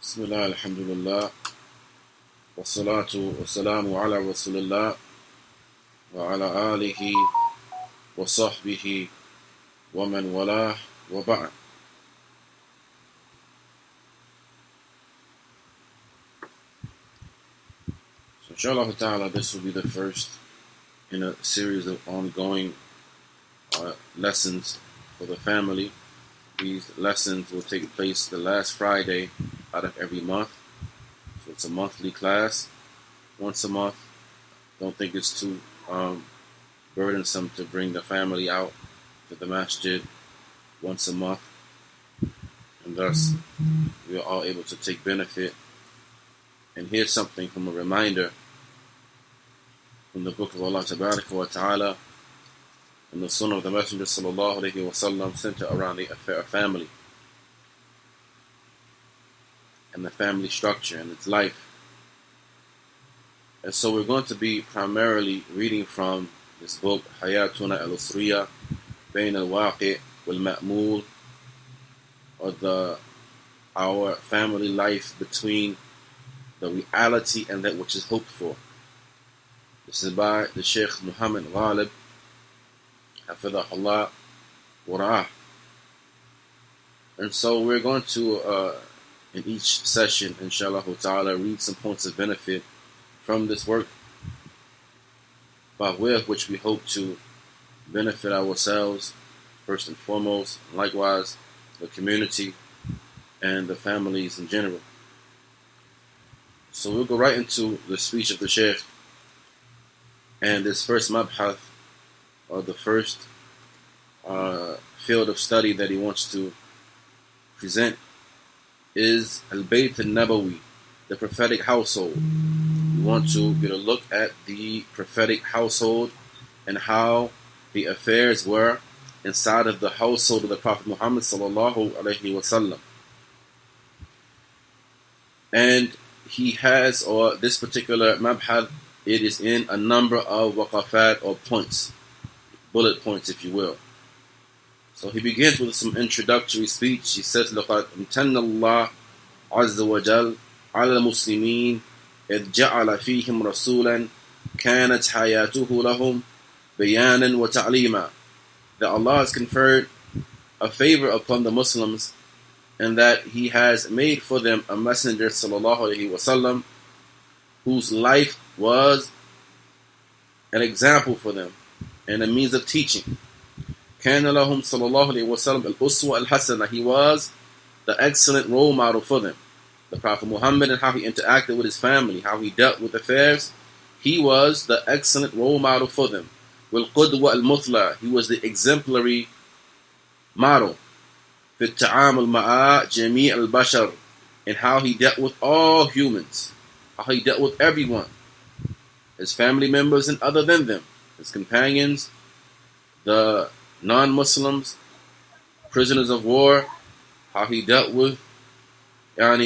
Bismillah, alhamdulillah, wa salatu wa salamu ala rasulillah, wa ala alihi wa sahbihi wa man walah wa ba'd. So inshallah ta'ala, this will be the first in a series of ongoing lessons for the family. These lessons will take place the last Friday out of every month. So it's a monthly class, once a month. Don't think it's too burdensome to bring the family out to the Masjid once a month. And thus, we are all able to take benefit. And here's something from a reminder from the book of Allah Tabaraka wa Ta'ala and the Sunnah of the Messenger Sallallahu Alaihi Wasallam, centered around the affair of family and the family structure and its life. And so we're going to be primarily reading from this book, Hayatuna al-Usriya Bayn al-Waqi' wal-Ma'mul, or our family life between the reality and that which is hoped for. This is by the Shaykh Muhammad Ghalib, Hafidhahullah wa ra'ah. And so we're going to, in each session, inshallah ta'ala, read some points of benefit from this work, by way of which we hope to benefit ourselves, first and foremost, and likewise the community and the families in general. So we'll go right into the speech of the Shaykh. And this first mabhath, or the first field of study that he wants to present, is Al-Bayt al-Nabawi, the prophetic household. We want to get a look at the prophetic household and how the affairs were inside of the household of the Prophet Muhammad sallallahu alaihi wasallam. And he has, or this particular mabhath, it is in a number of waqafat, or points, bullet points if you will. So he begins with some introductory speech. He says, لَقَدْ امْتَنَّ اللَّهُ عَزَّ وَجَلَّ عَلَى الْمُسْلِمِينَ إِذْ جَعَلَ فِيهِمْ رَسُولًا كَانَتْ حَيَاتُهُ لَهُمْ بَيَانًا وَتَعْلِيمًا. That Allah has conferred a favor upon the Muslims, and that He has made for them a messenger sallallahu alaihi wasallam whose life was an example for them and a means of teaching. كان لهم صلى الله عليه وسلم الأسوة الحسنة. He was the excellent role model for them. The Prophet Muhammad, and how he interacted with his family, how he dealt with affairs, he was the excellent role model for them. والقدوة المثلى. He was the exemplary model. في التعامل مع جميع البشر. And how he dealt with all humans, how he dealt with everyone, his family members and other than them, his companions, the non-Muslims, prisoners of war, how he dealt with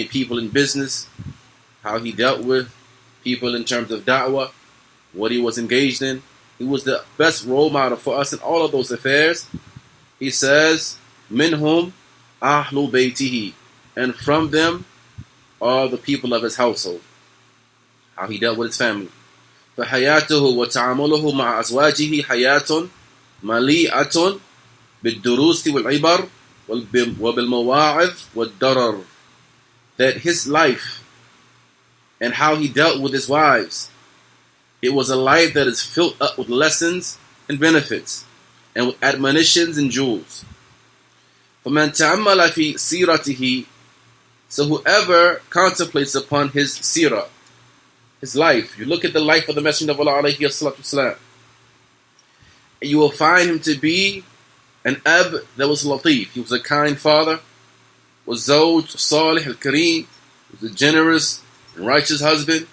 people in business, how he dealt with people in terms of da'wah, what he was engaged in. He was the best role model for us in all of those affairs. He says, minhum ahlu baytihi, and from them are the people of his household, how he dealt with his family. فحياته وتعامله مع أزواجه حياة مليئة بالدروس والعبر وبالمواعظ والضرر. That his life and how he dealt with his wives, it was a life that is filled up with lessons and benefits, and with admonitions and jewels. فمن تأمل في سيرته, so whoever contemplates upon his seerah, his life, you look at the life of the Messenger of Allah alayhi salatu wasalam, and you will find him to be an ab that was latif. He was a kind father, was zawj salih al-kareem, was a generous and righteous husband.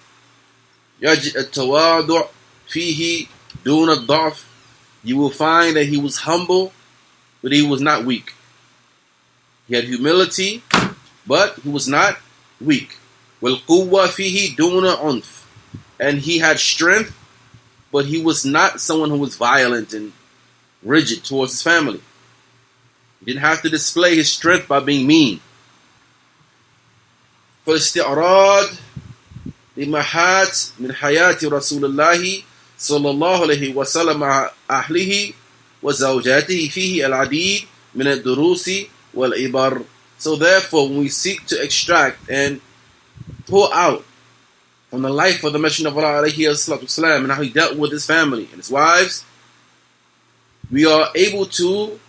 يجد التواضع فيه دون الضعف. You will find that he was humble, but he was not weak. He had humility, but he was not weak. والقوة فيه دون عنف. And he had strength, but he was not someone who was violent and rigid towards his family. He didn't have to display his strength by being mean. فالاستعراض لمحات من حياة رسول الله صلى الله عليه وسلم مع أهله وزوجاته فيه العديد من الدروس والعبر. So therefore, when we seek to extract and pull out from the life of the Messenger of Allah alayhi wasallam and how he dealt with his family and his wives, we are able to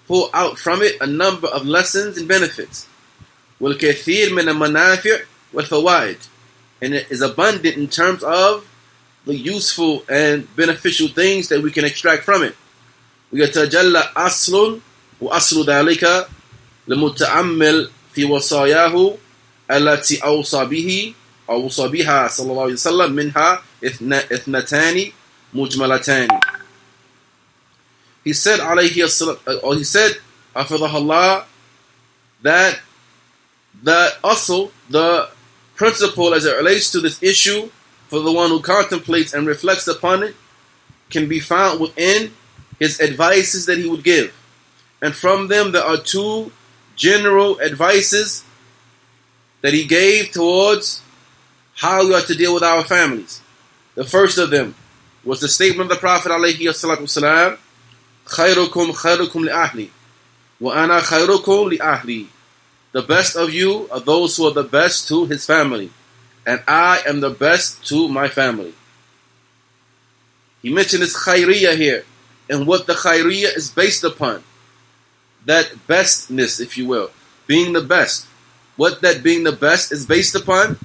pull out from it a number of lessons and benefits. وَالْكَثِيرُ مِنَ الْمَنَافِعِ وَالْفَوَائِدِ, and it is abundant in terms of the useful and beneficial things that we can extract from it. وَيَتَجَلَّ أَصْلٌ وَأَصْلُ ذَلِكَ لِمُتَأَمِّلْ فِي وَصَايَاهُ التي أوصى بها صلى الله عليه وسلم منها اثنتان مجملتان. He said حفظه الله, that the principle as it relates to this issue for the one who contemplates and reflects upon it can be found within his advices that he would give. And from them there are two general advices that he gave towards how we are to deal with our families. The first of them was the statement of the Prophet ﷺ, خَيْرُكُمْ خَيْرُكُمْ لِأَهْلِي وَأَنَا خَيْرُكُمْ لِأَهْلِي. The best of you are those who are the best to his family, and I am the best to my family. He mentioned this khayriyah here, and what the khayriyah is based upon. That bestness, if you will, being the best. What that being the best is based upon,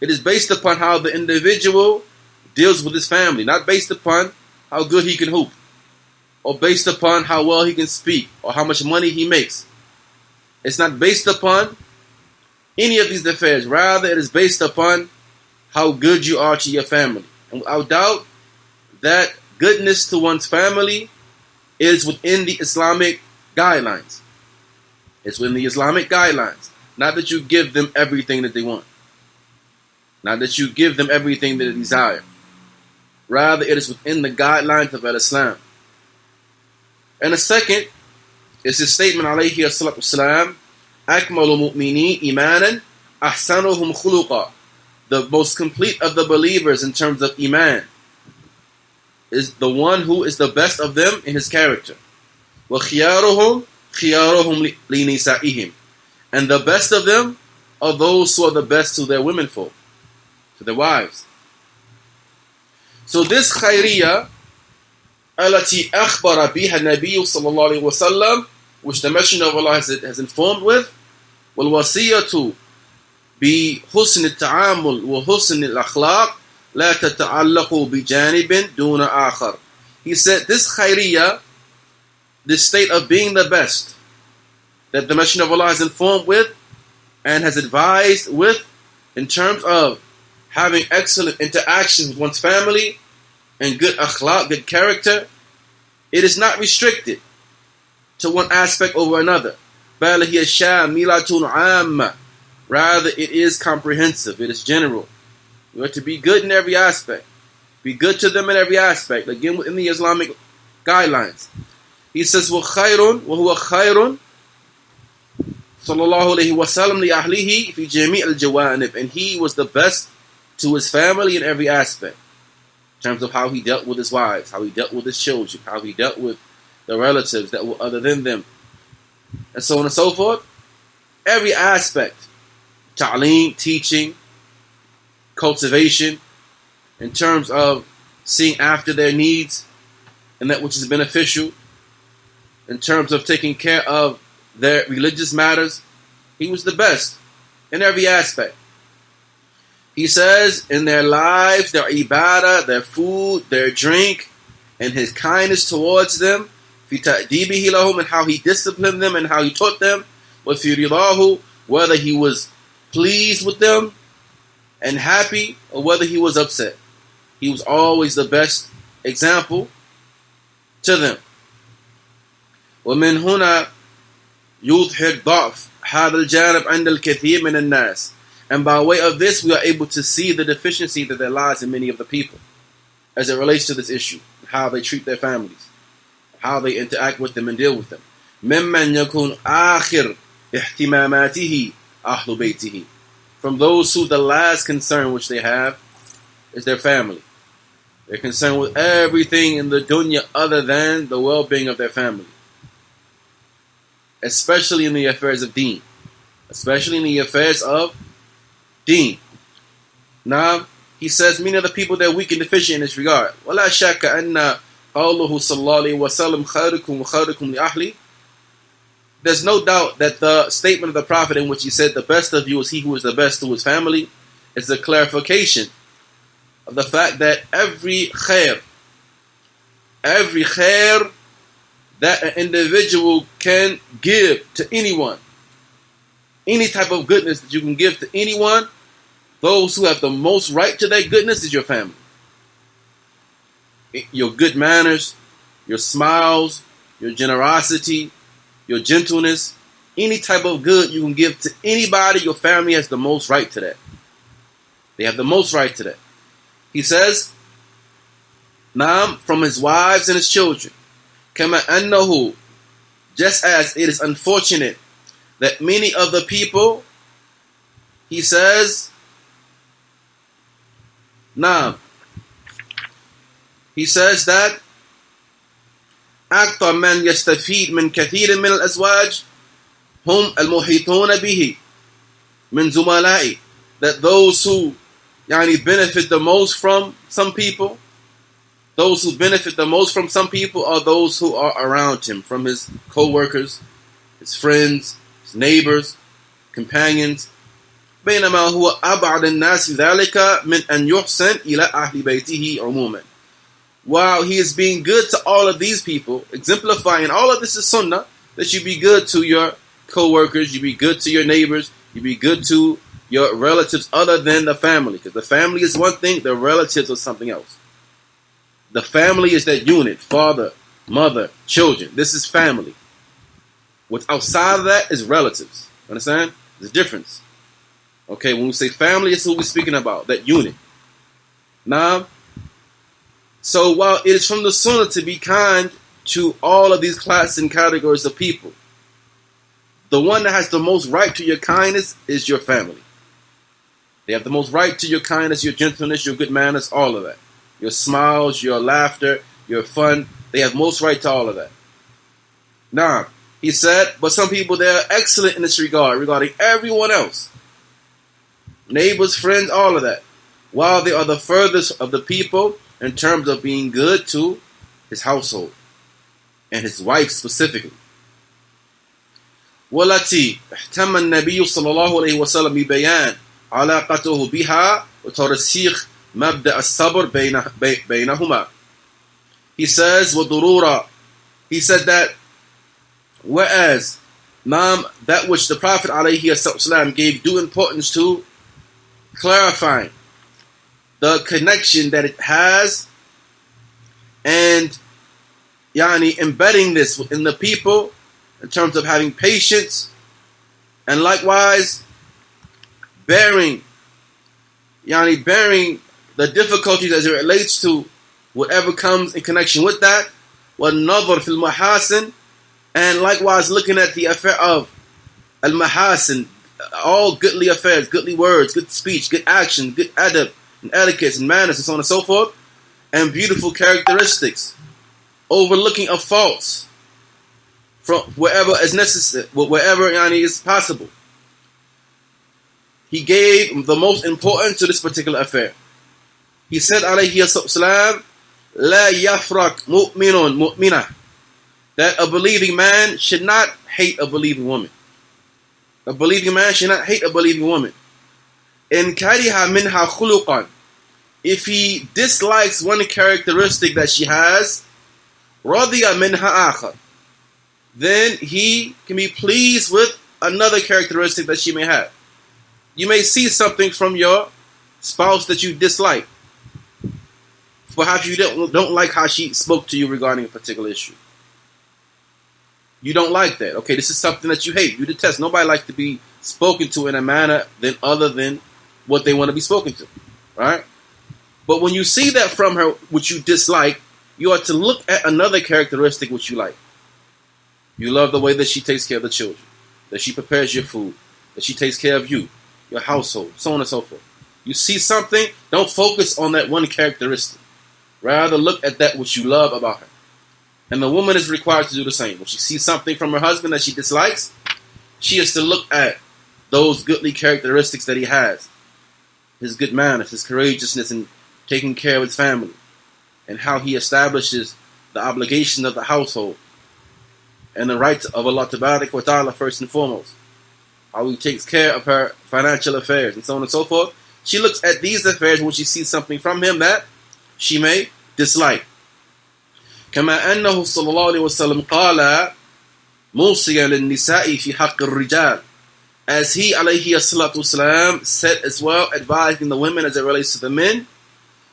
it is based upon how the individual deals with his family, not based upon how good he can hoop, or based upon how well he can speak, or how much money he makes. It's not based upon any of these affairs. Rather, it is based upon how good you are to your family. And without doubt, that goodness to one's family is within the Islamic guidelines. It's within the Islamic guidelines. Not that you give them everything that they want. Not that you give them everything that they desire. Rather, it is within the guidelines of Islam. And the second is his statement, alayhi salatu wasalam, أَكْمَلُ مُؤْمِنِينَ إِيمَانًا أَحْسَنُهُمْ خُلُقًا. The most complete of the believers in terms of iman is the one who is the best of them in his character. وَخِيَارُهُمْ خِيَارُهُمْ لِنِسَائِهِمْ. And the best of them are those who are the best to their womenfolk, to their wives. So this khayriyah, التي أخبر بها النبي صلى الله عليه وسلم, which the Messenger of Allah has informed with, والوصية بحسن التعامل وحسن الأخلاق لا تتعلق بجانب دون آخر. He said this khayriyah, this state of being the best, that the Messenger of Allah has informed with and has advised with in terms of having excellent interactions with one's family and good akhlaq, good character, it is not restricted to one aspect over another. بَلْ هِيَ شَامِلَةٌ عَامَّةٌ. Rather, it is comprehensive, it is general. You are to be good in every aspect. Be good to them in every aspect. Again, within the Islamic guidelines. He says, وَخَيْرٌ وَهُوَ خَيْرٌ صلى الله عليه وسلم لأهله في جميع الجوانب. And he was the best to his family in every aspect. In terms of how he dealt with his wives, how he dealt with his children, how he dealt with the relatives that were other than them, and so on and so forth. Every aspect. Ta'aleem, teaching, cultivation, in terms of seeing after their needs and that which is beneficial, in terms of taking care of their religious matters. He was the best in every aspect. He says in their lives, their ibadah, their food, their drink, and his kindness towards them, fi ta'dibihi lahum, and how he disciplined them and how he taught them, wa fi ridahu, whether he was pleased with them and happy or whether he was upset. He was always the best example to them. ومن هنا يظهر ضعف هذا الجانب عند الكثير من الناس. And by way of this, we are able to see the deficiency that there lies in many of the people as it relates to this issue, how they treat their families, how they interact with them and deal with them. ممن يكون آخر اهتماماته أهل بيته. from those who the last concern which they have is their family. They're concerned with everything in the dunya other than the well-being of their family. Especially in the affairs of deen. Especially in the affairs of deen. Now, he says, many of the people that are weak and deficient in this regard. وَلَا شَكَ أَنَّ قَوْلُهُ صَلَّى اللَّهُ عَلَيْهِ وَسَلَّمَ خَيْرُكُمْ وَخَيْرُكُمْ لِأَهْلِي. There's no doubt that the statement of the Prophet in which he said, the best of you is he who is the best to his family, is a clarification of the fact that every khair that an individual can give to anyone, any type of goodness that you can give to anyone, those who have the most right to that goodness is your family. Your good manners, your smiles, your generosity, your gentleness, any type of good you can give to anybody, your family has the most right to that. They have the most right to that. He says, Naam, from his wives and his children. Kama annahu, just as it is unfortunate that many of the people, he says, Naam, he says that أكثر من يستفيد من كثير من الأزواج هم المحيطون به من زملائه, that those who benefit the most from some people, those who benefit the most from some people are those who are around him, from his co-workers, his friends, his neighbors, companions. بينما هو أبعد الناس في ذلك من أن يحسن إلى أهل بيته عموما. While he is being good to all of these people, exemplifying all of this is sunnah, that you be good to your co-workers, you be good to your neighbors, you be good to your relatives other than the family. Because the family is one thing, the relatives are something else. The family is that unit, father, mother, children. This is family. What's outside of that is relatives. Understand? There's a difference. Okay, when we say family, it's who we're speaking about, that unit. Now, so while it is from the sunnah to be kind to all of these classes and categories of people, the one that has the most right to your kindness is your family. They have the most right to your kindness, your gentleness, your good manners, all of that. Your smiles, your laughter, your fun. They have most right to all of that. Now, he said, but some people, they are excellent in this regard, regarding everyone else. Neighbors, friends, all of that. While they are the furthest of the people in terms of being good to his household and his wife specifically. والتي اهتم النبي صلى الله عليه وسلم ببيان علاقته بها وترسيخ مبدأ الصبر بينهما. He says وضرورة. He said that whereas that which the Prophet ﷺ gave due importance to clarifying the connection that it has and embedding this in the people in terms of having patience and likewise bearing the difficulties as it relates to whatever comes in connection with that, وَالنَّظَرْ فِي الْمَحَاسِنِ, and likewise looking at the affair of al-mahasin, all goodly affairs, goodly words, good speech, good action, good adab, and etiquettes and manners and so on and so forth, and beautiful characteristics, overlooking of faults from wherever is necessary, wherever is possible. He gave the most importance to this particular affair. He said, alayhi salam, la yafrak mu'minun mu'minah, that a believing man should not hate a believing woman. A believing man should not hate a believing woman. In kariha minha khuluqan, if he dislikes one characteristic that she has, radiya minha akhar, then he can be pleased with another characteristic that she may have. You may see something from your spouse that you dislike. Perhaps you don't like how she spoke to you regarding a particular issue. You don't like that. Okay, this is something that you hate. You detest. Nobody likes to be spoken to in a manner other than what they want to be spoken to. Right? But when you see that from her, which you dislike, you ought to look at another characteristic which you like. You love the way that she takes care of the children, that she prepares your food, that she takes care of you. your household, so on and so forth. You see something, don't focus on that one characteristic. Rather look at that which you love about her. And the woman is required to do the same. When she sees something from her husband that she dislikes, she is to look at those goodly characteristics that he has. His good manners, his courageousness in taking care of his family, and how he establishes the obligation of the household and the rights of Allah Tabarak wa Ta'ala first and foremost. How he takes care of her financial affairs and so on and so forth. She looks at these affairs when she sees something from him that she may dislike. كما أنه صلى الله عليه وسلم قال موصيا للنساء في حق الرجال, as he alayhi salatu wasalam said as well, advising the women as it relates to the men,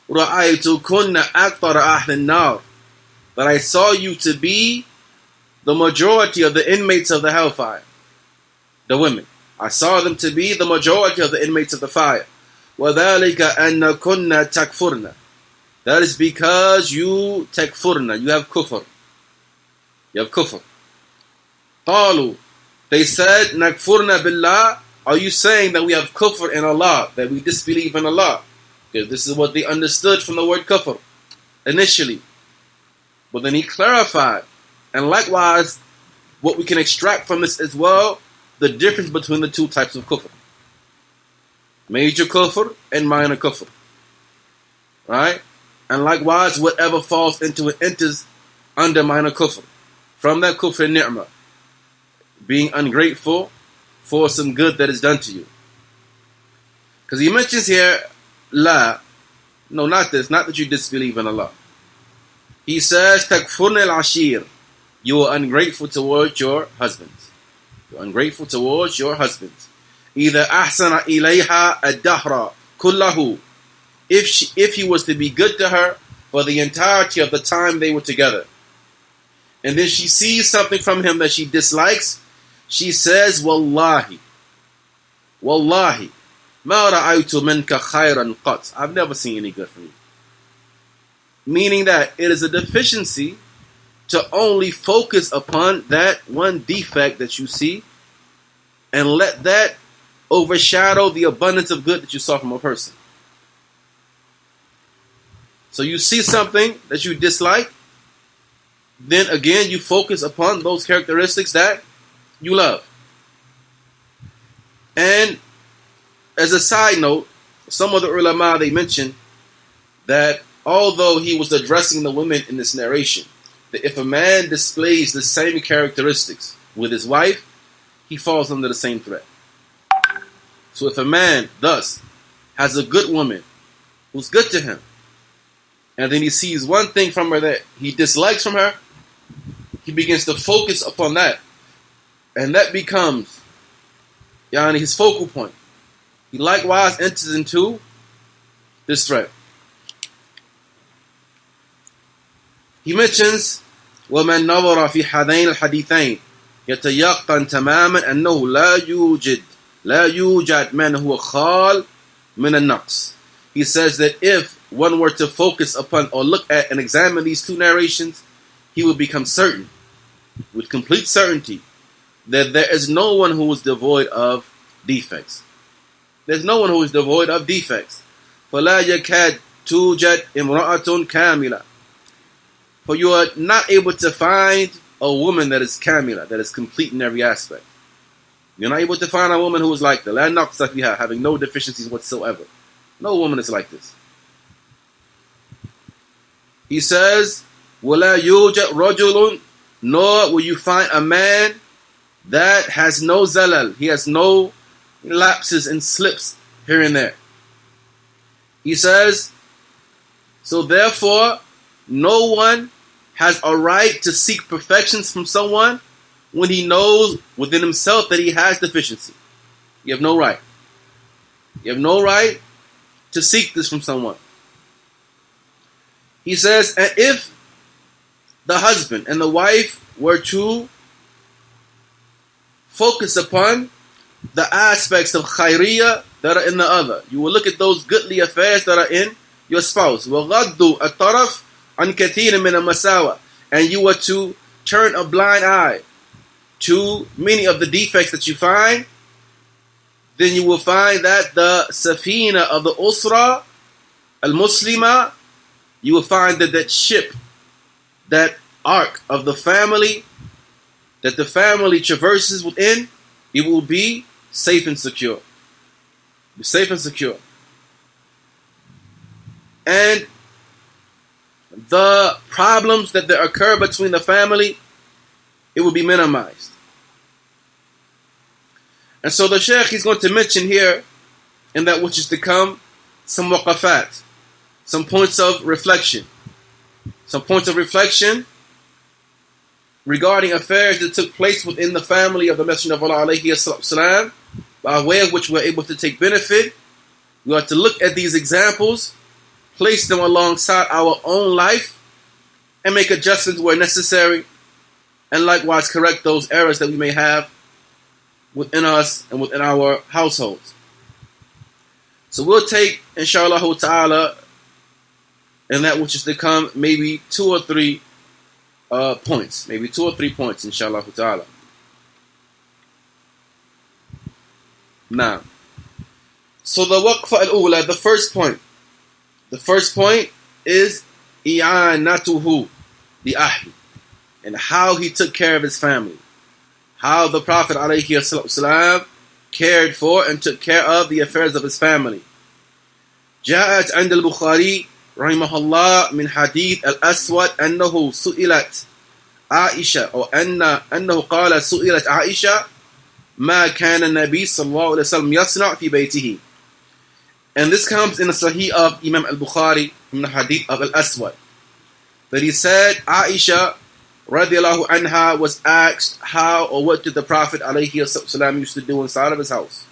رأيتكن أكثر أهل النار, that I saw you to be the majority of the inmates of the hellfire. The women, I saw them to be the majority of the inmates of the fire. وَذَلِكَ أَنَّكُنَّ تَكْفُرْنَ, that is because you takfurna, you have kufr. You have kufr. قالوا, they said, nakfurna billah, are you saying that we have kufr in Allah, that we disbelieve in Allah? Because this is what they understood from the word kufr initially. But then he clarified, and likewise, what we can extract from this as well, the difference between the two types of kufr. Major kufr and minor kufr. Right? And likewise, whatever falls into it enters under minor kufr. From that kufr ni'mah, being ungrateful for some good that is done to you. Because he mentions here, la, no, not this, not that you disbelieve in Allah. He says, takfurna al-ashir, you are ungrateful towards your husbands. You're ungrateful towards your husbands. Either ahsana ilayha ad-dahra kullahu, if he was to be good to her for the entirety of the time they were together, and then she sees something from him that she dislikes, she says, Wallahi, Wallahi, ma ra'aytu minka khayran qat, I've never seen any good from you. Meaning that it is a deficiency to only focus upon that one defect that you see and let that overshadow the abundance of good that you saw from a person. So you see something that you dislike, then again you focus upon those characteristics that you love. And as a side note, some of the ulama, they mentioned that although he was addressing the women in this narration, that if a man displays the same characteristics with his wife, he falls under the same threat. So if a man thus has a good woman who's good to him, and then he sees one thing from her that he dislikes from her, he begins to focus upon that. And that becomes his focal point. He likewise enters into this threat. He mentions, وَمَنْ نَظَرَ فِي حَذَيْنِ الْحَدِيثَيْنِ يَتَيَقَّنْ تَمَامًا أَنَّهُ لا يوجد من هو خال من النقص. He says that if one were to focus upon or look at and examine these two narrations, he would become certain, with complete certainty, that there is no one who is devoid of defects. There's no one who is devoid of defects. فَلَا يَكَادْ تُوجَدْ إِمْرَأَةٌ كَامِلَةٌ, for you are not able to find a woman that is kamila, that is complete in every aspect. You're not able to find a woman who is like that, لَا نَقْصَ فِيهَا, having no deficiencies whatsoever. No woman is like this. He says, وَلَا يُوجَدْ رَجُلٌ, nor will you find a man that has no zalal, he has no lapses and slips here and there. He says, so therefore, no one has a right to seek perfections from someone when he knows within himself that he has deficiency. You have no right. You have no right to seek this from someone. He says, and if the husband and the wife were to focus upon the aspects of khairiyah that are in the other, you will look at those goodly affairs that are in your spouse. وَغَضُّ الطَّرَفْ عَنْ كَثِيرٍ مِنَ الْمَسَاوَةِ, and you were to turn a blind eye to many of the defects that you find, then you will find that the safina of the usra al-muslima, you will find that that ship, that ark of the family, that the family traverses within, it will be safe and secure. Be safe and secure. And the problems that there occur between the family, it will be minimized. And so the Shaykh is going to mention here, in that which is to come, some waqafat, some points of reflection. Some points of reflection regarding affairs that took place within the family of the Messenger of Allah alayhi salam, by way of which we're able to take benefit. We have to look at these examples, place them alongside our own life, and make adjustments where necessary, and likewise correct those errors that we may have within us and within our households. So we'll take, inshallah ta'ala, and that which is to come, maybe 2 or 3 points. Maybe 2 or 3 points, inshallah ta'ala. Now, so the waqfa al-ula, the first point. The first point is i'anatuhu li ahli, and how he took care of his family. How the Prophet ﷺ cared for and took care of the affairs of his family. جاءت عند البخاري رحمه الله من حديث الأسود أنه سئلت عائشة أو أنه قال سئلت عائشة ما كان النبي صلى الله عليه وسلم يصنع في بيته. And this comes in the Sahih of Imam al-Bukhari from the hadith of al-Aswad, that he said Aisha radiallahu anha was asked how or what did the Prophet alayhi salam used to do inside of his house.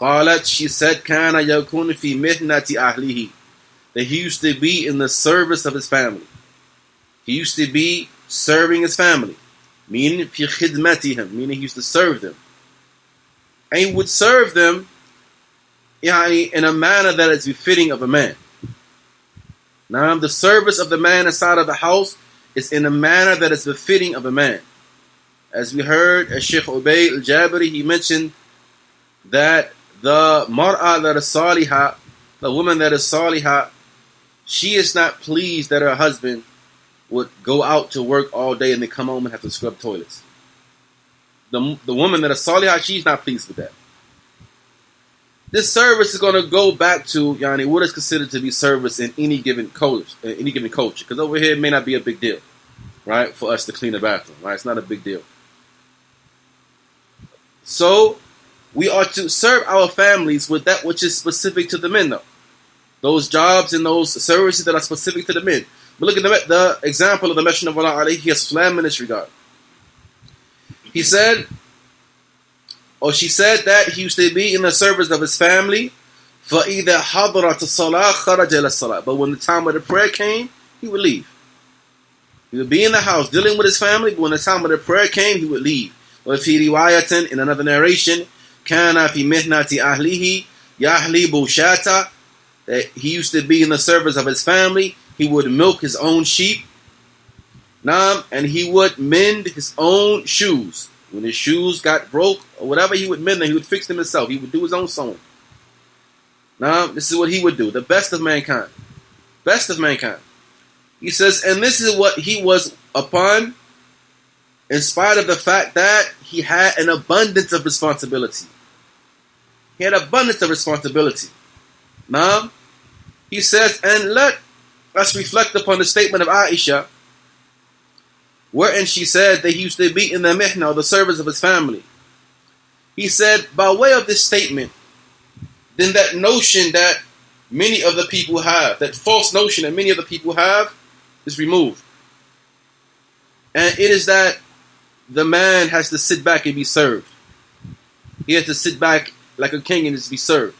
قالت, she said, كان يكون في مهنة أهله, that he used to be in the service of his family. He used to be serving his family, meaning في خدمتهم, meaning he used to serve them. And he would serve them in a manner that is befitting of a man. Now, the service of the man inside of the house is in a manner that is befitting of a man. As we heard, as Shaykh Ubay al-Jabiri, he mentioned that the mar'a that is salihah, the woman that is salihah, she is not pleased that her husband would go out to work all day and then come home and have to scrub toilets. The woman that is salihah, she's not pleased with that. This service is going to go back to what is considered to be service in any given culture. Because over here it may not be a big deal, right, for us to clean the bathroom. Right, it's not a big deal. So we are to serve our families with that which is specific to the men, though. Those jobs and those services that are specific to the men. But look at the example of the Messenger of Allah alayhi salam in this regard. He said, or she said, that he used to be in the service of his family. فَإِذَا حَضْرَتِ الصَّلَاةِ خَرَجَ إِلَى الصَّلَاةِ. But when the time of the prayer came, he would leave. He would be in the house dealing with his family, but when the time of the prayer came, he would leave. وَفِي رِوَايَةٍ, in another narration, كَانَ فِي مِهْنَةِ أَهْلِهِ يَحْلِبُ شَاةً, that he used to be in the service of his family. He would milk his own sheep. And he would mend his own shoes. When his shoes got broke or whatever, he would mend them. He would fix them himself. He would do his own sewing. Now, this is what he would do. The best of mankind. Best of mankind. He says, and this is what he was upon, in spite of the fact that he had an abundance of responsibility. He had abundance of responsibility. Now, he says, and let us reflect upon the statement of Aisha, wherein she said that he used to be in the mihna, the service of his family. He said, by way of this statement, then that notion that many of the people have, that false notion that many of the people have, is removed. And it is that the man has to sit back and be served. He has to sit back like a king and just be served.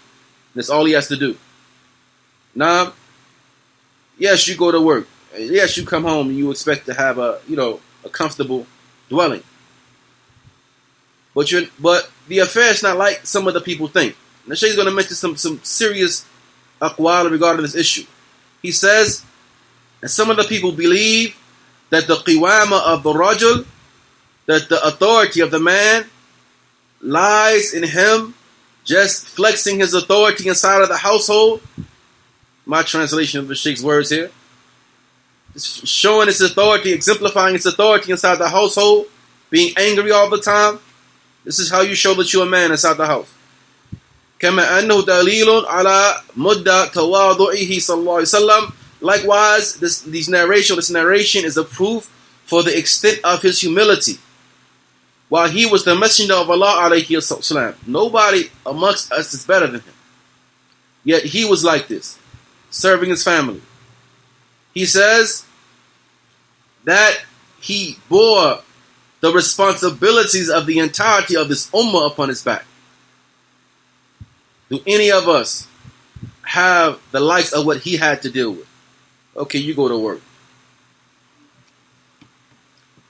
That's all he has to do. Now, yes, you go to work. Yes, you come home and you expect to have a comfortable dwelling. But the affair is not like some of the people think. Now, Shaykh's going to mention some serious aqwal regarding this issue. He says, and some of the people believe that the qiwama of the rajul, that the authority of the man lies in him just flexing his authority inside of the household. My translation of the Shaykh's words here. Just showing its authority, exemplifying its authority inside the household, being angry all the time. This is how you show that you're a man inside the house. كما أنه دليل على مدة تواضعه صلى الله عليه وسلم. Likewise, this narration is a proof for the extent of his humility. While he was the messenger of Allah alayhi wasallam, nobody amongst us is better than him. Yet he was like this, serving his family. He says that he bore the responsibilities of the entirety of this ummah upon his back. Do any of us have the likes of what he had to deal with? Okay, you go to work.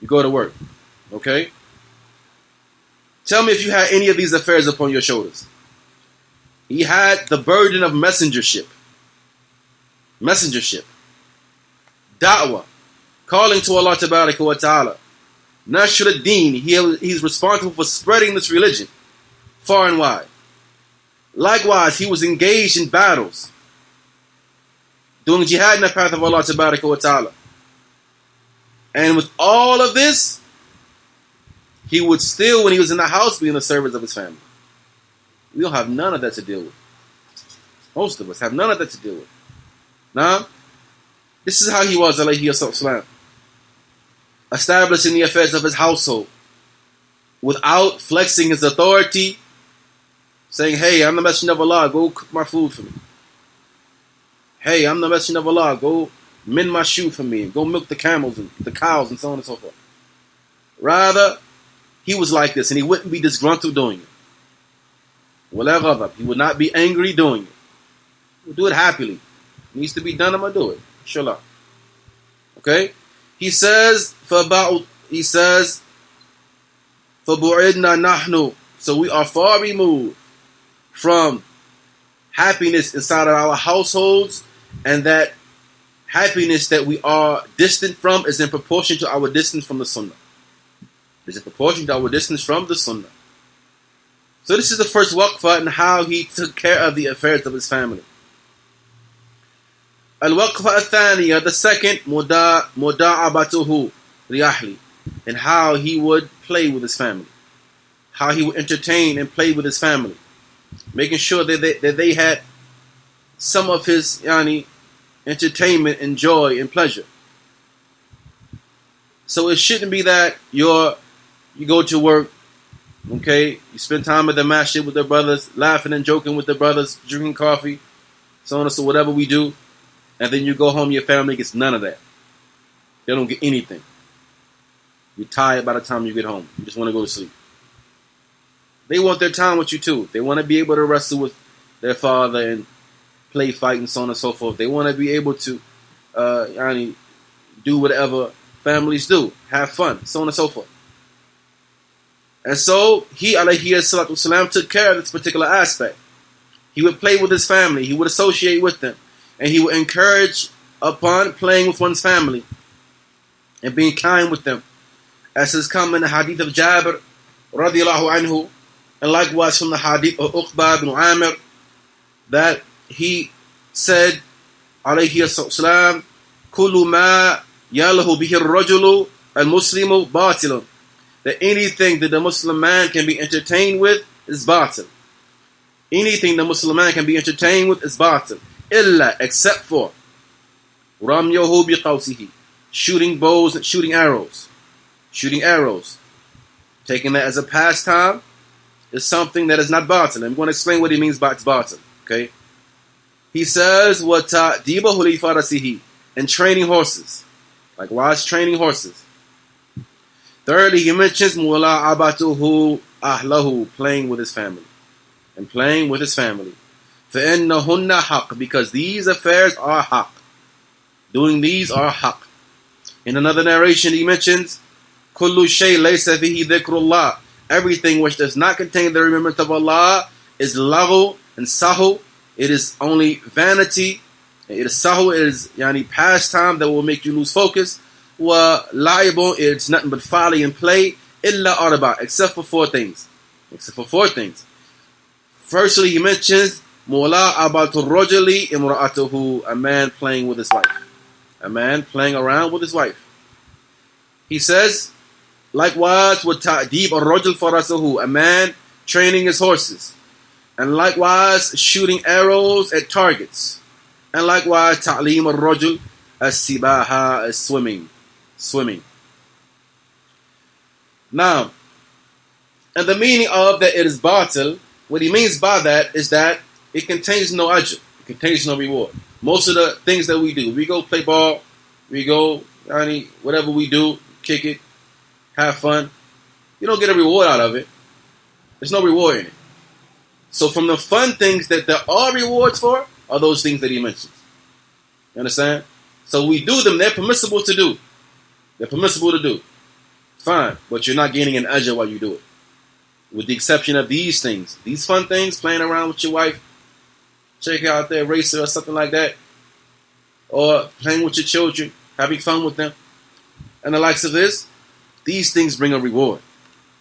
You go to work. Okay? Tell me if you had any of these affairs upon your shoulders. He had the burden of messengership. Da'wah. Calling to Allah Tabaraka wa Ta'ala. Nashr ad-Din. He's responsible for spreading this religion far and wide. Likewise, he was engaged in battles, doing jihad in the path of Allah Tabaraka wa Ta'ala. And with all of this, he would still, when he was in the house, be in the service of his family. We don't have none of that to deal with. Most of us have none of that to deal with. Now, this is how he was, alayhi wasallam, establishing the affairs of his household without flexing his authority, saying, hey, I'm the messenger of Allah, go cook my food for me. Hey, I'm the messenger of Allah, go mend my shoe for me, and go milk the camels and the cows and so on and so forth. Rather, he was like this, and he wouldn't be disgruntled doing it. He would not be angry doing it. He would do it happily. It needs to be done, I'm going to do it. Inshallah. Okay? He says, فَبُعِدْنَا نَحْنُ. So we are far removed from happiness inside of our households, and that happiness that we are distant from is in proportion to our distance from the Sunnah. It's in proportion to our distance from the Sunnah. So this is the first waqfa and how he took care of the affairs of his family. Al-waqfa al-thaniya, the second, muda'abatuhu riyahli, and how he would play with his family. How he would entertain and play with his family. Making sure that they had some of his entertainment and joy and pleasure. So it shouldn't be that you go to work, okay, you spend time at the masjid with the brothers, laughing and joking with the brothers, drinking coffee, so on and so whatever we do, and then you go home, your family gets none of that. They don't get anything. You're tired by the time you get home. You just want to go to sleep. They want their time with you too. They want to be able to wrestle with their father and play fight and so on and so forth. They want to be able to do whatever families do. Have fun, so on and so forth. And so he, alayhi salatu wasalam, took care of this particular aspect. He would play with his family. He would associate with them. And he would encourage upon playing with one's family and being kind with them. As has come in the hadith of Jabir radiallahu anhu, and likewise from the hadith of Uqba ibn Amir, that he said, alayhi sallam, kullu ma yalahu bihi ar-rajulu al-muslimu batilun. That anything that the Muslim man can be entertained with is batil. Anything the Muslim man can be entertained with is batil. Illa, except for ramyahu biqawsihi, shooting bows and shooting arrows. Shooting arrows. Taking that as a pastime is something that is not batil. I'm going to explain what he means by it's batil. Okay? He says, وَتَعْدِيبَهُ لِفَرَسِهِ, and training horses. Likewise, training horses. Thirdly, he mentions مُلَاعَبَتُهُ أَهْلَهُ, playing with his family. And playing with his family. فَإِنَّهُنَّ حَقٌّ, because these affairs are haqq. Doing these are haqq. In another narration, he mentions كُلُّ شَيْءٍ لَيْسَ فِيهِ ذِكْرُ اللَّهِ, everything which does not contain the remembrance of Allah is laghu and sahu. It is only vanity. It is sahu. It is pastime that will make you lose focus. Wa la'ibun, it's nothing but folly and play. Illa arba, except for four things. Except for four things. Firstly, he mentions mula'abatul rajuli imra'atuhu, a man playing with his wife. A man playing around with his wife. He says, likewise, with ta'deeb ar-rajul farasuhu, a man training his horses. And likewise, shooting arrows at targets. And likewise, ta'lim ar-rajul as-sibaha, as swimming. Now, and the meaning of that it is batil, what he means by that is that it contains no ajr, it contains no reward. Most of the things that we do, we go play ball, we go, whatever we do, kick it, have fun, you don't get a reward out of it. There's no reward in it. So from the fun things that there are rewards for are those things that he mentions. You understand? So we do them, they're permissible to do. They're permissible to do. Fine, but you're not gaining an ajr while you do it. With the exception of these things. These fun things, playing around with your wife, check out there, racer or something like that. Or playing with your children, having fun with them. And the likes of this, these things bring a reward.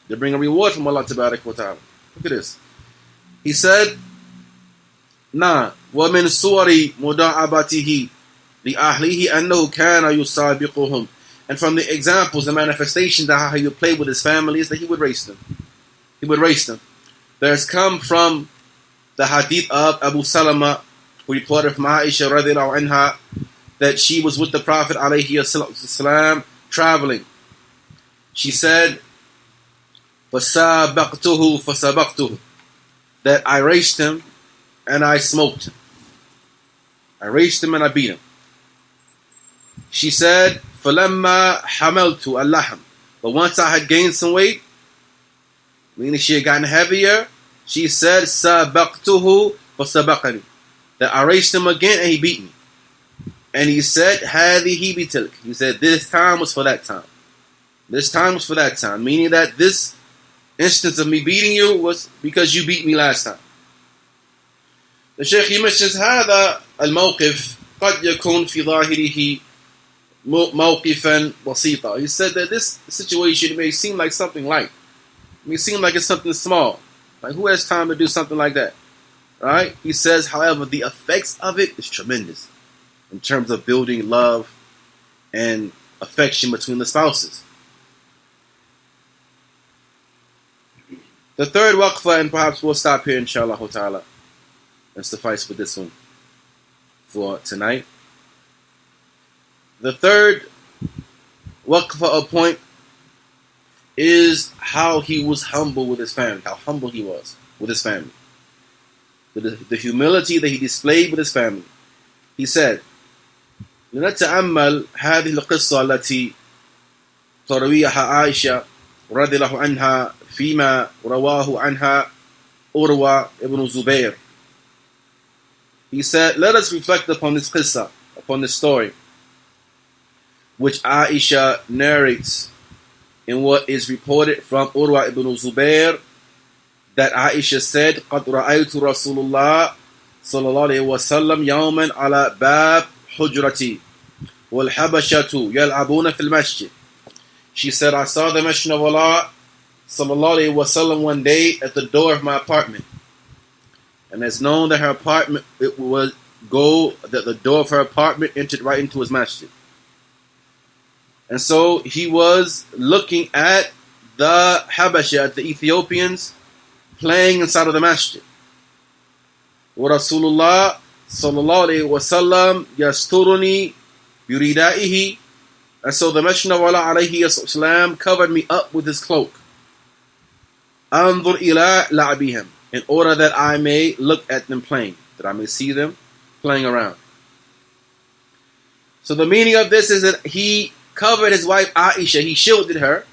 They bring a reward from Allah Tabarak wa Ta'ala. Look at this. He said, وَمِن صُوَرِ مُدَاعَبَتِهِ لِأَهْلِهِ أَنَّهُ كَانَ يُسَابِقُهُم. And from the examples and manifestations of how he would play with his family is that he would race them. He would race them. There's come from the hadith of Abu Salama, who reported from Aisha radiallahu anha, that she was with the Prophet alayhi salam traveling. She said, فَسَابَقْتُهُ that I raced him and I smoked him. I raced him and I beat him. She said, فَلَمَّا حَمَلْتُ اللَّحْمَ. But once I had gained some weight, meaning she had gotten heavier, she said, سَابَقْتُهُ فَسَبَقَنِي. That I raced him again and he beat me. And he said, هَذِهِ بِتِلْكَ. He said, this time was for that time. This time was for that time. Meaning that this instance of me beating you was because you beat me last time. The Shaykh, he mentions هذا الموقف قد يكون في ظاهره موقفا بسيطا. He said that this situation may seem like something light. It may seem like it's something small. Like who has time to do something like that? Right? He says, however, the effects of it is tremendous in terms of building love and affection between the spouses. The third waqfa, and perhaps we'll stop here inshallah ta'ala and suffice with this one for tonight. The third waqfa or point is how he was humble with his family, how humble he was with his family. The humility that he displayed with his family. He said, لنتأمل هذه القصة التي ترويها عائشة رضي الله عنها فيما رواه عنها Urwa ibn Zubayr. He said, let us reflect upon this qissa, upon this story, which Aisha narrates in what is reported from Urwa ibn Zubayr, that Aisha said, قَدْ رَأَيْتُ رَسُولُ اللَّهِ صلى الله عليه وسلم يوما على باب حجرتي والحبشة يلعبون في المسجد. She said, I saw the Messenger of Allah sallallahu alaihi wasallam one day at the door of my apartment, and it's known that her apartment, it would go that the door of her apartment entered right into his masjid. And so he was looking at the Habasha, the Ethiopians, playing inside of the masjid. Wa Rasulullah sallallahu alaihi wasallam yasturuni biridaihi. And so the Messenger of Allah alayhi wasallam covered me up with his cloak. Anzur ila la'bihim, in order that I may look at them playing, that I may see them playing around. So the meaning of this is that he covered his wife Aisha, he shielded her,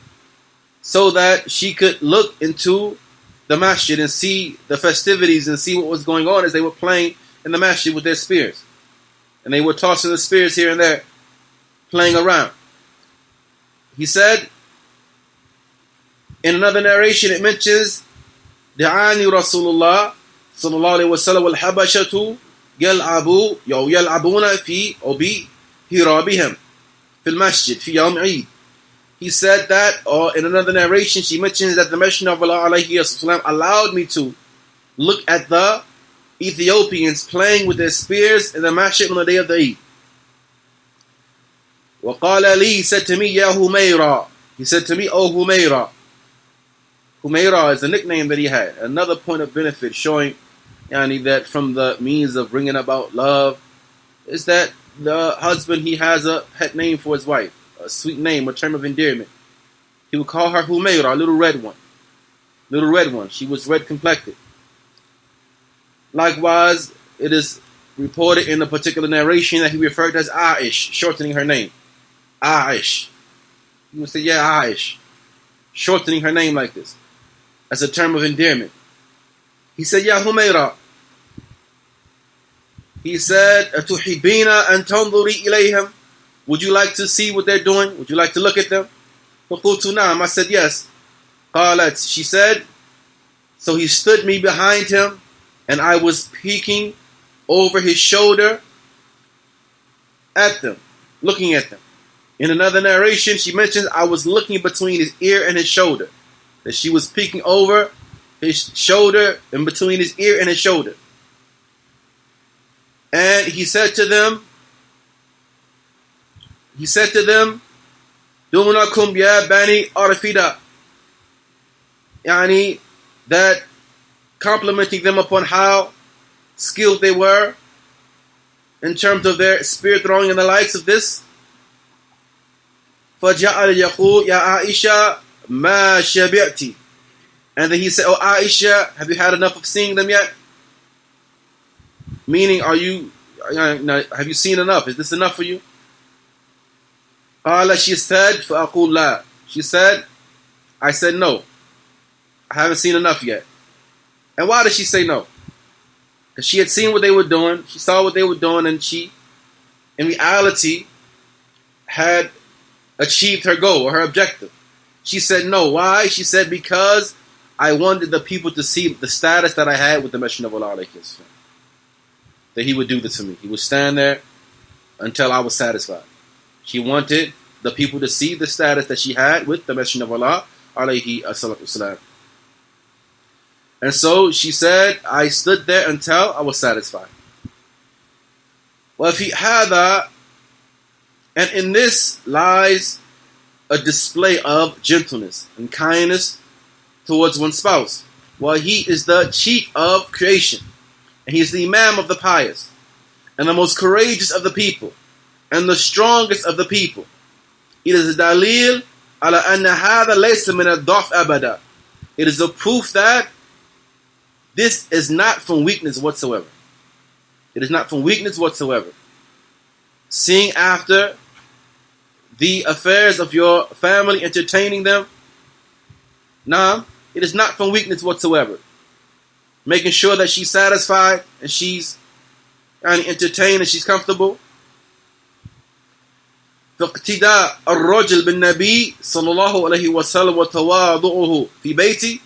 so that she could look into the masjid and see the festivities and see what was going on as they were playing in the masjid with their spears. And they were tossing the spears here and there, playing around. He said, in another narration it mentions, دعاني رسول الله صلى الله عليه وسلم والحبشة يلعبون في بهرابهم في المسجد في يوم عيد. He said that, or in another narration she mentions that the Messenger of Allah alayhi wasallam allowed me to look at the Ethiopians playing with their spears in the Masjid on the day of the Eid. وَقَالَ لِي, he said to me, Ya Humayra. He said to me, O Humayra. Humayra is a nickname that he had. Another point of benefit showing that from the means of bringing about love is that the husband, he has a pet name for his wife, a sweet name, a term of endearment. He would call her Humayra, a little red one. Little red one. She was red complected. Likewise, it is reported in a particular narration that he referred to as Aish, shortening her name. Aish. He would say, yeah, Aish. Shortening her name like this, as a term of endearment. He said, Ya Humayra. He said, Atuhibbina an tanzuri ilayhim. Would you like to see what they're doing? Would you like to look at them? فَقُلْتُ نَعَمْ. I said, yes. قالت. She said, so he stood me behind him, and I was peeking over his shoulder at them, looking at them. In another narration, she mentions I was looking between his ear and his shoulder. That she was peeking over his shoulder, in between his ear and his shoulder. And he said to them, Dunakum ya bani arfida. Yani, that complimenting them upon how skilled they were in terms of their spear throwing and the likes of this. فَجَعَلَ يَقُولُ يَا عَائِشَةَ مَا شَبِعْتِ. And then he said, oh Aisha, have you had enough of seeing them yet? Meaning, have you seen enough? Is this enough for you? قَالَ. She said, فَأَقُولُ لَا. She said, I said no. I haven't seen enough yet. And why did she say no? Because she had seen what they were doing. She saw what they were doing, and she, in reality, had achieved her goal or her objective. She said no. Why? She said, because I wanted the people to see the status that I had with the Messenger of Allah, that he would do this for me. He would stand there until I was satisfied. She wanted the people to see the status that she had with the Messenger of Allah, alayhi as-salatu wassalam. And so she said, I stood there until I was satisfied. وَفِي هَذَا. And in this lies a display of gentleness and kindness towards one's spouse. Well, he is the chief of creation, and he is the imam of the pious, and the most courageous of the people, and the strongest of the people. It is a dalil ala anna hadha laysa min ad-da'f abada. It is a proof that this is not from weakness whatsoever. It is not from weakness whatsoever. Seeing after the affairs of your family, entertaining them, it is not from weakness whatsoever. Making sure that she's satisfied and she's entertained and she's comfortable. فاقتداء الرجل بالنبي صلى الله عليه وسلم وتواضعه في بيتي.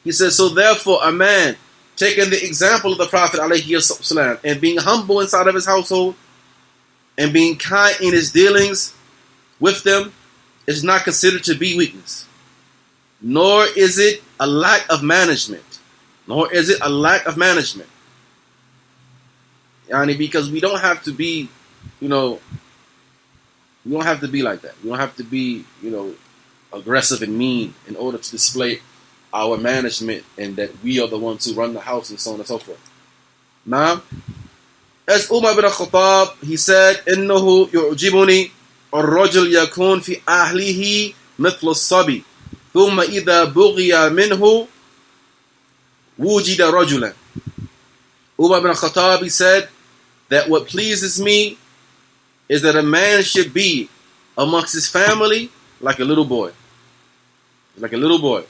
He says, so therefore a man taking the example of the Prophet alayhi wasallam and being humble inside of his household and being kind in his dealings with them is not considered to be weakness. Nor is it a lack of management. Because we don't have to be, we don't have to be like that. We don't have to be, aggressive and mean in order to display our management and that we are the ones who run the house and so on and so forth. Now, as Umar bin Khattab, he said, إِنَّهُ يُعْجِبُنِي الرَّجُلْ يَكُونْ فِي أَهْلِهِ مِثْلُ الصَّبِي ثُمَّ إِذَا بُغِيَ مِنْهُ وُجِدَ رَجُلًا. Umar bin Khattab, he said that what pleases me is that a man should be amongst his family like a little boy. Like a little boy.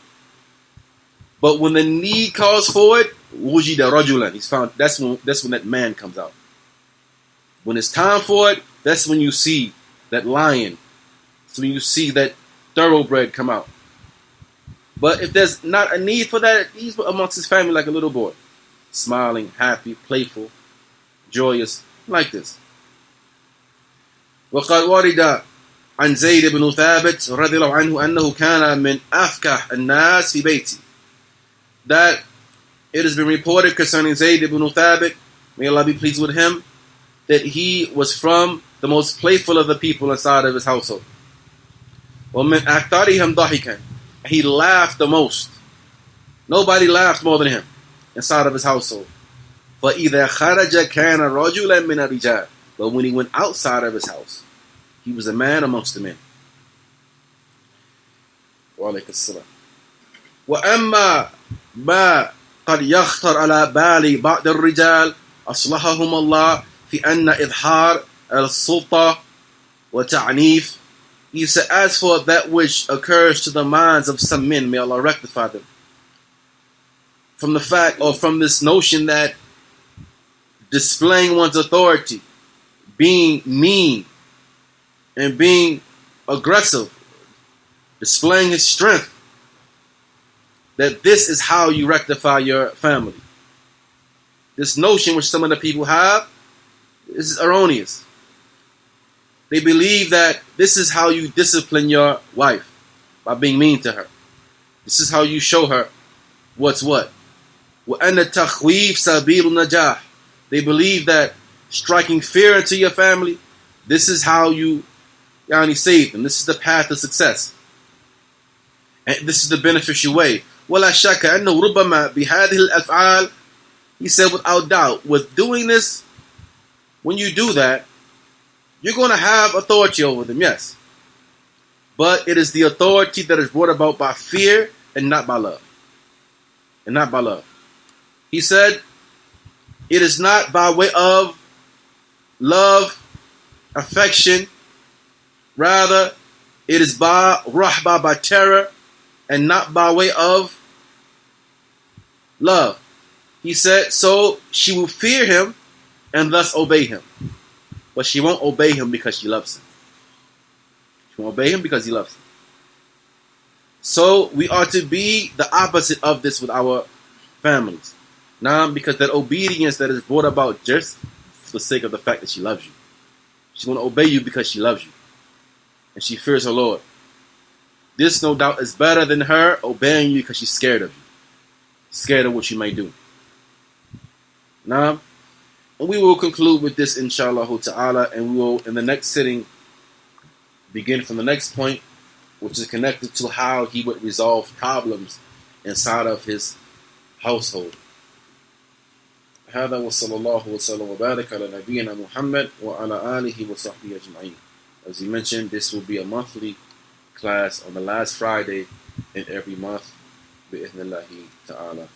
But when the need calls for it, wujida rajulan, he's found. That's when that man comes out. When it's time for it, that's when you see that lion. That's when you see that thoroughbred come out. But if there's not a need for that, he's amongst his family like a little boy, smiling, happy, playful, joyous, like this. وقد ورد عن زيد بن ثابت رضي الله عنه أنه كان من أفكح الناس في بيتي. That it has been reported concerning Zayd ibn Thabit, may Allah be pleased with him, that he was from the most playful of the people inside of his household. وَمِنْ أَكْثَرِهِمْ ضَحِكًا, he laughed the most. Nobody laughed more than him inside of his household. فَإِذَا خَرَجَ كَانَ رَجُلًا مِنَ الرِّجَالِ, but when he went outside of his house, he was a man amongst the men. وعليك السلام. وأما ما قد يخطر على بال بعض الرجال أصلحهم الله في أن إظهار السلطة وتعنيف. He said, as for that which occurs to the minds of some men, may Allah rectify them, from the fact or from this notion that displaying one's authority, being mean and being aggressive, displaying his strength, that this is how you rectify your family. This notion which some of the people have is erroneous. They believe that this is how you discipline your wife, by being mean to her. This is how you show her what's what. وَأَنَّ التَّخْوِيفَ سَبِيلُ النَّجَاحِ. They believe that striking fear into your family, this is how you save them. This is the path to success. And this is the beneficial way. وَلَا شَكَ أَنَّهُ رُبَّمَا بِهَذِهِ الْأَفْعَالِ. He said, without doubt, with doing this, when you do that, you're going to have authority over them, yes. But it is the authority that is brought about by fear and not by love. And not by love. He said, it is not by way of love, affection. Rather, it is by rahbah, by terror, and not by way of love. He said, so she will fear him and thus obey him. But she won't obey him because she loves him. She won't obey him because he loves him. So we are to be the opposite of this with our families. Now, because that obedience that is brought about just for the sake of the fact that she loves you. She's going to obey you because she loves you. And she fears her Lord. This, no doubt, is better than her obeying you because she's scared of you. Scared of what you may do. Now, and we will conclude with this, inshallah ta'ala, and we will, in the next sitting, begin from the next point, which is connected to how he would resolve problems inside of his household. هذا وصلى الله وسلم وبارك على نبينا محمد وعلى آله وصحبه أجمعين. As he mentioned, this will be a monthly class on the last Friday in every month. بإذن الله تعالى.